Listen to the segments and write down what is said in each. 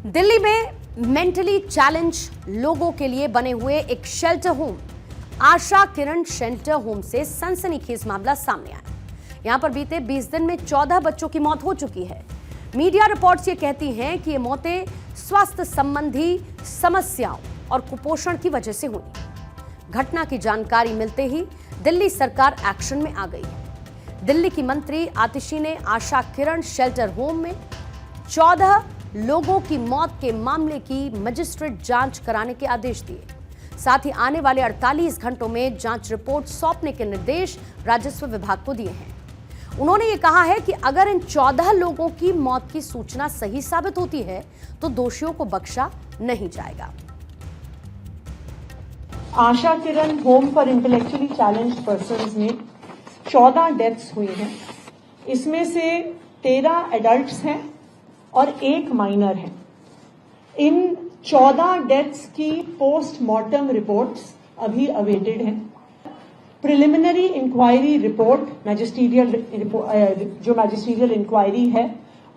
दिल्ली में mentally challenge लोगों के लिए बने हुए एक shelter home Asha Kiran shelter home से सनसनीखेज मामला सामने आया। यहां पर बीते 20 दिन में 14 बच्चों की मौत हो चुकी है। मीडिया रिपोर्ट्स ये कहती हैं कि ये मौतें स्वास्थ्य संबंधी समस्याओं और कुपोषण की वजह से हुई। घटना की जानकारी मिलते ही दिल्ली सरकार एक्शन में आ गई है। दिल्ली की मंत्री आतिशी ने आशा किरण शेल्टर होम में 14 लोगों की मौत के मामले की मजिस्ट्रेट जांच कराने के आदेश दिए। साथ ही आने वाले 48 घंटों में जांच रिपोर्ट सौंपने के निर्देश राजस्व विभाग को दिए हैं। उन्होंने ये कहा है कि अगर इन 14 लोगों की मौत की सूचना सही साबित होती है तो दोषियों को बख्शा नहीं जाएगा। Asha Kiran home for intellectually challenged persons में 14 डेथ्स हुई हैं। इसमें से 13 एडल्ट्स हैं और 1 माइनर है। इन 14 डेथ्स की पोस्टमार्टम रिपोर्ट्स अभी अवेटेड हैं। प्रिलिमिनरी इंक्वायरी रिपोर्ट जो मैजिस्ट्रियल इंक्वायरी है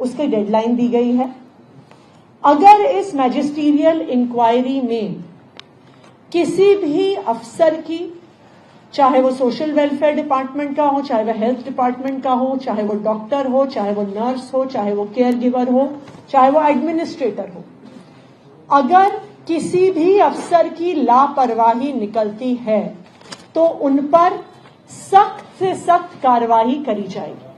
उसकी डेडलाइन दी गई है। अगर इस मैजिस्ट्रियल इंक्वायरी में किसी भी अफसर की, चाहे वो सोशल वेलफेयर डिपार्टमेंट का हो, चाहे वो हेल्थ डिपार्टमेंट का हो, चाहे वो डॉक्टर हो, चाहे वो नर्स हो, चाहे वो केयर गिवर हो, चाहे वो एडमिनिस्ट्रेटर हो, अगर किसी भी अफसर की लापरवाही निकलती है तो उन पर सख्त से सख्त कार्रवाई करी जाएगी।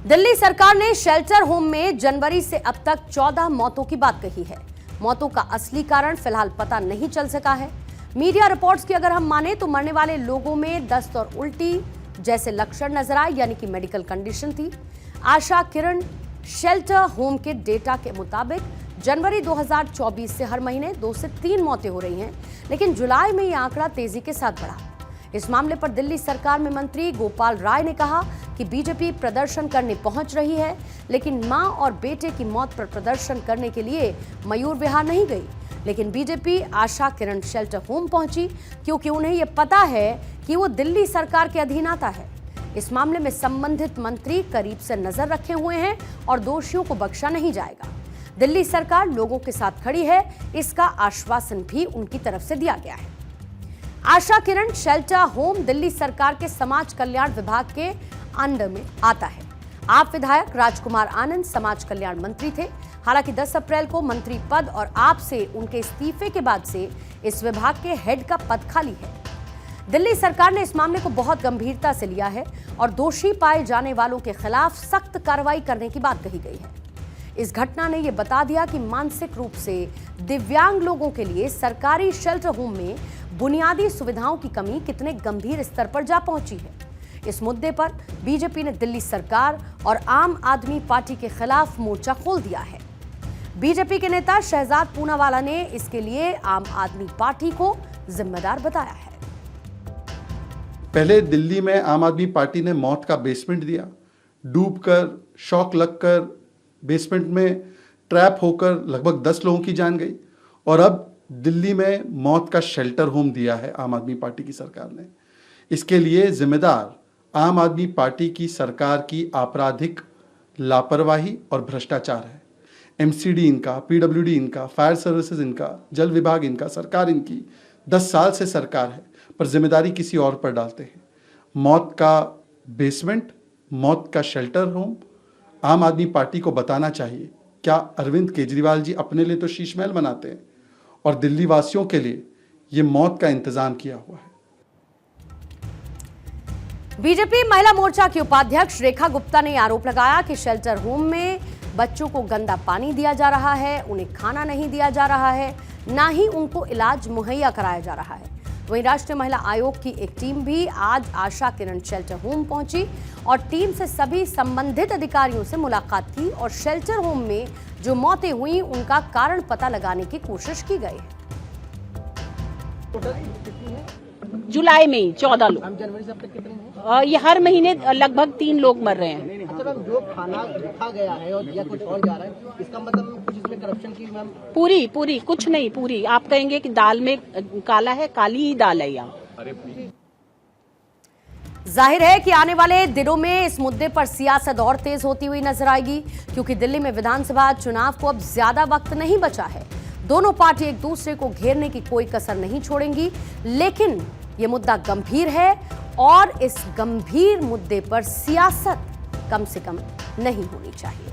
दिल्ली सरकार ने शेल्टर होम में जनवरी से अब तक 14 मौतों की बात कही है। मौतों का असली कारण फिलहाल पता नहीं चल सका है। मीडिया रिपोर्ट्स की अगर हम माने तो मरने वाले लोगों में दस्त और उल्टी जैसे लक्षण नजर आए, यानी कि मेडिकल कंडीशन थी। आशा किरण शेल्टर होम के डेटा के मुताबिक जनवरी 2024 से हर महीने 2 से 3 मौतें हो रही हैं, लेकिन जुलाई में यह आंकड़ा तेजी के साथ बढ़ा। इस मामले पर दिल्ली सरकार में मंत्री गोपाल राय ने कहा कि बीजेपी प्रदर्शन करने पहुंच रही है, लेकिन मां और बेटे की मौत पर प्रदर्शन करने के लिए मयूर विहार नहीं गई। लेकिन BJP Asha Kiran shelter home पहुंची क्योंकि उन्हें यह पता है कि वो दिल्ली सरकार के अधीन आता है। इस मामले में संबंधित मंत्री करीब से नजर रखे हुए हैं और दोषियों को बख्शा नहीं जाएगा। दिल्ली सरकार लोगों के साथ खड़ी है, इसका आश्वासन भी उनकी तरफ से दिया गया है। आशा किरण शेल्टर होम दिल्ली सरकार के समाज कल्याण विभाग के अंडर में आता है। आप विधायक राजकुमार आनंद समाज कल्याण मंत्री थे। हालांकि 10 अप्रैल को मंत्री पद और आप से उनके इस्तीफे के बाद से इस विभाग के हेड का पद खाली है। दिल्ली सरकार ने इस मामले को बहुत गंभीरता से लिया है और दोषी पाए जाने वालों के खिलाफ सख्त कार्रवाई करने की बात कही गई है। इस घटना ने यह बता दिया कि मानसिक रूप से दिव्यांग लोगों के लिए सरकारी शेल्टर होम में बुनियादी सुविधाओं की कमी कितने गंभीर स्तर पर जा पहुंची है। इस मुद्दे पर बीजेपी ने दिल्ली सरकार और आम आदमी पार्टी के खिलाफ मोर्चा खोल दिया है। बीजेपी के नेता शहजाद पूनावाला ने इसके लिए आम आदमी पार्टी को जिम्मेदार बताया है। पहले दिल्ली में आम आदमी पार्टी ने मौत का बेसमेंट दिया, डूबकर, शॉक लगकर बेसमेंट में ट्रैप होकर लगभग 10 लोगों की जान गई। और अब दिल्ली में मौत का शेल्टर होम दिया है आम आदमी पार्टी की सरकार ने। इसके लिए जिम्मेदार आम आदमी पार्टी की सरकार की आपराधिक लापरवाही और भ्रष्टाचार है। एमसीडी इनका, पीडब्ल्यूडी इनका, फायर सर्विसेज इनका, जल विभाग इनका, सरकार इनकी 10 साल से सरकार है, पर जिम्मेदारी किसी और पर डालते हैं। मौत का बेसमेंट, मौत का शेल्टर होम आम आदमी पार्टी को बताना चाहिए। क्या अरविंद केजरीवाल जी अपने लिए तो शीश महल बनाते हैं और दिल्ली वासियों के लिए ये मौत का इंतजाम किया हुआ है। बीजेपी महिला मोर्चा की उपाध्यक्ष रेखा गुप्ता ने आरोप लगाया कि शेल्टर होम में बच्चों को गंदा पानी दिया जा रहा है, उन्हें खाना नहीं दिया जा रहा है, ना ही उनको इलाज मुहैया कराया जा रहा है। वहीं राष्ट्रीय महिला आयोग की एक टीम भी आज आशा किरण शेल्टर होम पहुंची और टीम से सभी संबंधित अधिकारियों से मुलाकात की और शेल्टर होम में जो मौतें हुई उनका कारण पता लगाने की कोशिश की गई है। जुलाई में 14 लोग। जनवरी से अब तक कितने हैं? ये हर महीने लगभग 3 लोग मर रहे हैं। अच्छा मैम, जो खाना रखा गया है और दिया कुछ और जा रहा है, इसका मतलब कुछ इसमें करप्शन की मैम? पूरी कुछ नहीं, पूरी। आप कहेंगे कि दाल में काला है, काली ही दाल है यहाँ। जाहिर है कि आने वाले दिनों में इस मुद्दे पर सियासत और तेज होती हुई नजर आएगी, क्योंकि दिल्ली में विधानसभा चुनाव को अब ज्यादा वक्त नहीं बचा है। दोनों पार्टी एक दूसरे को घेरने की कोई कसर नहीं छोड़ेंगी, लेकिन यह मुद्दा गंभीर है और इस गंभीर मुद्दे पर सियासत कम से कम नहीं होनी चाहिए।